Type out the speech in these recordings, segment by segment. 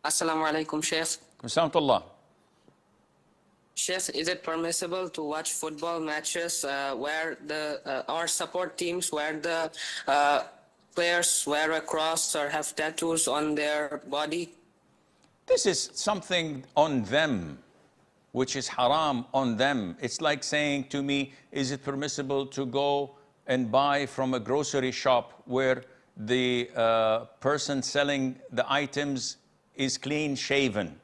Assalamu alaikum, Sheikh. Assalamualaikum. Sheikh, is it permissible to watch football matches where the our support teams where the players wear a cross or have tattoos on their body? This is something on them, which is haram on them. It's like saying to me, is it permissible to go and buy from a grocery shop where the person selling the items is clean shaven,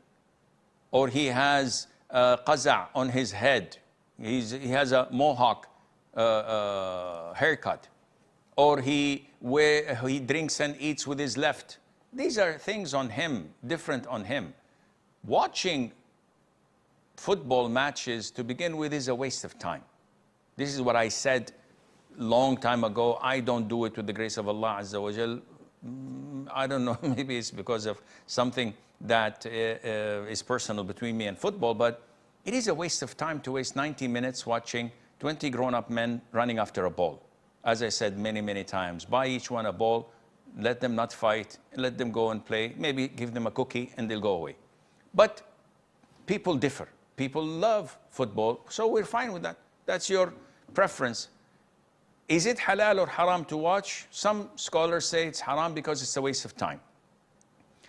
or he has qaza on his head, he has a mohawk haircut, or he drinks and eats with his left. These are things on him, different on him. Watching football matches, to begin with, is a waste of time. This is what I said long time ago. I don't do it with the grace of Allah Azza wa Jal. I don't know, maybe it's because of something that is personal between me and football, but it is a waste of time to waste 90 minutes watching 20 grown-up men running after a ball. As I said many, many times, buy each one a ball, let them not fight, let them go and play, maybe give them a cookie and they'll go away. But people differ. People love football, so we're fine with that. That's your preference. Is it halal or haram to watch? Some scholars say it's haram because it's a waste of time.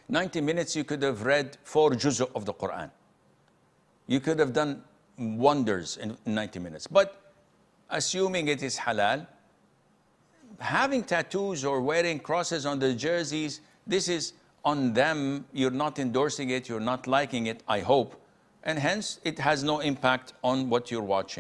90 minutes, you could have read 4 juz of the Quran. You could have done wonders in 90 minutes. But assuming it is halal, having tattoos or wearing crosses on the jerseys, this is on them. You're not endorsing it, you're not liking it, I hope. And hence, it has no impact on what you're watching.